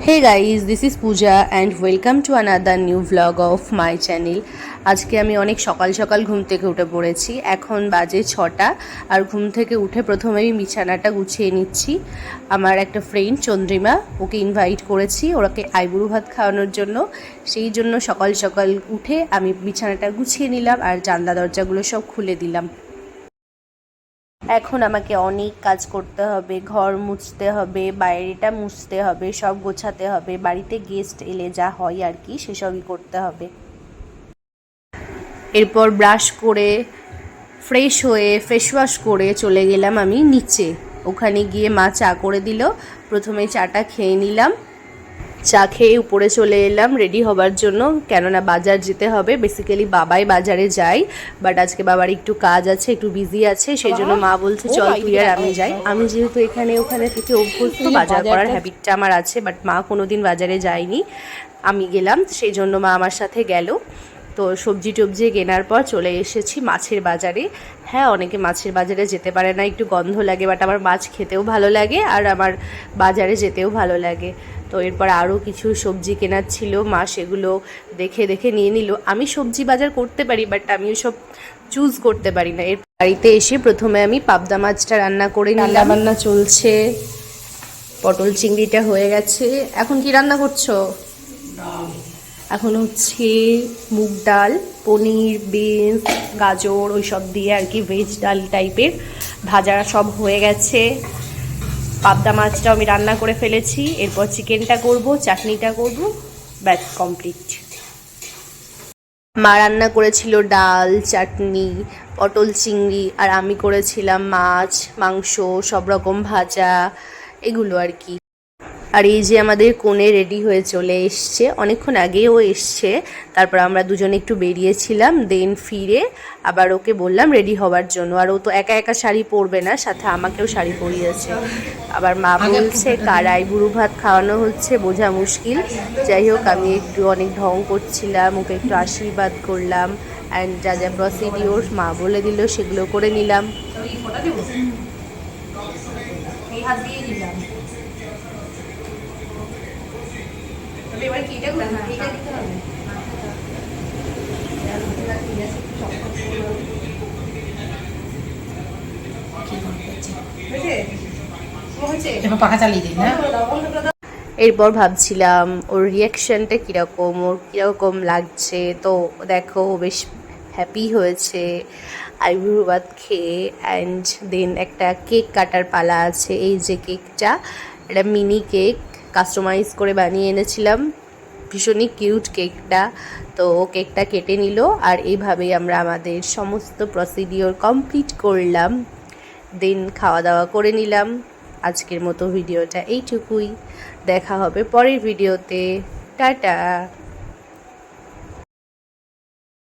Hey guys, this is Pooja and welcome to another new vlog of my channel. আজকে আমি অনেক সকাল সকাল ঘুম থেকে উঠে পড়েছি। এখন বাজে 6টা আর ঘুম থেকে উঠে প্রথমে আমি বিছানাটা গুছিয়ে নিচ্ছি। আমার একটা ফ্রেন্ড চন্দ্রিমা, ওকে ইনভাইট করেছি ওকে আইবুড়ো ভাত খাওয়ানোর জন্য। সেই জন্য সকাল সকাল উঠে আমি বিছানাটা গুছিয়ে নিলাম আর জানলা দরজাগুলো সব খুলে দিলাম। এখন আমাকে অনেক কাজ করতে হবে, ঘর মুছতে হবে, বাইরেটা মুছতে হবে, সব গোছাতে হবে, বাড়িতে গেস্ট এলে যা হয় আর কি সেসবই করতে হবে। এরপর ব্রাশ করে ফ্রেশ হয়ে ফেস ওয়াশ করে চলে গেলাম আমি নিচে। ওখানে গিয়ে মা চা করে দিল, প্রথমে চাটা খেয়ে নিলাম। চা খেয়ে উপরে চলে এলাম রেডি হবার জন্য, কেননা বাজার যেতে হবে। বেসিক্যালি বাবাই বাজারে যায়, বাট আজকে বাবার একটু কাজ আছে, একটু বিজি আছে, সেই জন্য মা বলছে চল তুই আর আমি যাই। আমি যেহেতু এখানে ওখানে থেকে অভ্যস্ত, বাজার করার হ্যাবিটটা আমার আছে, বাট মা কোনোদিন বাজারে যায়নি, আমি গেলাম, সেই জন্য মা আমার সাথে গেল। তো সবজি টবজি কেনার পর চলে এসেছি মাছের বাজারে। হ্যাঁ, অনেকে মাছের বাজারে যেতে পারে না, একটু গন্ধ লাগে, বাট আমার মাছ খেতেও ভালো লাগে আর আমার বাজারে যেতেও ভালো লাগে। তো এরপর আরও কিছু সবজি কেনার ছিল, মা সেগুলো দেখে দেখে নিয়ে নিল। আমি সবজি বাজার করতে পারি, বাট আমিও সব চুজ করতে পারি না। এর বাড়িতে এসে প্রথমে আমি পাবদা মাছটা রান্না করে নিলাম। রান্না চলছে, পটল চিংড়িটা হয়ে গেছে। এখন কি রান্না করছো? এখন হচ্ছে মুগ ডাল, পনির, বিনস, গাজর ওই সব দিয়ে আর কি ভেজ ডাল টাইপের ভাজা সব হয়ে গেছে। পাবদা মাছটাও আমি রান্না করে ফেলেছি, এরপর চিকেনটা করব, চাটনিটা করব, ব্যাস কমপ্লিট। মা রান্না করেছিল ডাল, চাটনি, পটল চিংড়ি, আর আমি করেছিলাম মাছ, মাংস, সব রকম ভাজা, এগুলো আর কি। আর এই যে আমাদের কোণে রেডি হয়ে চলে এসছে, অনেকক্ষণ আগেও এসছে। তারপর আমরা দুজনে একটু বেরিয়েছিলাম, দেন ফিরে আবার ওকে বললাম রেডি হওয়ার জন্য। আর ও তো একা একা শাড়ি পরবে না, সাথে আমাকেও শাড়ি পরিয়েছে। আবার মা বলছে কারাই বুড়ো ভাত খাওয়ানো হচ্ছে, বোঝা মুশকিল। যাই হোক, আমি একটু অনেক ঢং করছিলাম, ওকে একটু আশীর্বাদ করলাম, অ্যান্ড যা যা প্রসিডিওর মা বলে দিল সেগুলো করে নিলাম। হাত দিয়ে দিলাম। এবার কি এটা করব? এটা দিতে হবে। এরপর ভাবছিলাম ওর রিয়াকশনটা কীরকম, ওর কীরকম লাগছে। তো দেখো, ও বেশ হ্যাপি হয়েছে আইবুড়ো ভাত খেয়ে। অ্যান্ড দেন একটা কেক কাটার পালা আছে। এই যে কেকটা, এটা মিনি কেক, কাস্টমাইজ করে বানিয়ে এনেছিলাম, ভীষণই কিউট কেকটা। তো কেকটা কেটে নিল, আর এইভাবেই আমরা আমাদের সমস্ত প্রসিডিওর কমপ্লিট করলাম। দেন খাওয়া দাওয়া করে নিলাম। আজকের মতো ভিডিওটা এইটুকুই, দেখা হবে পরের ভিডিওতে। টাটা।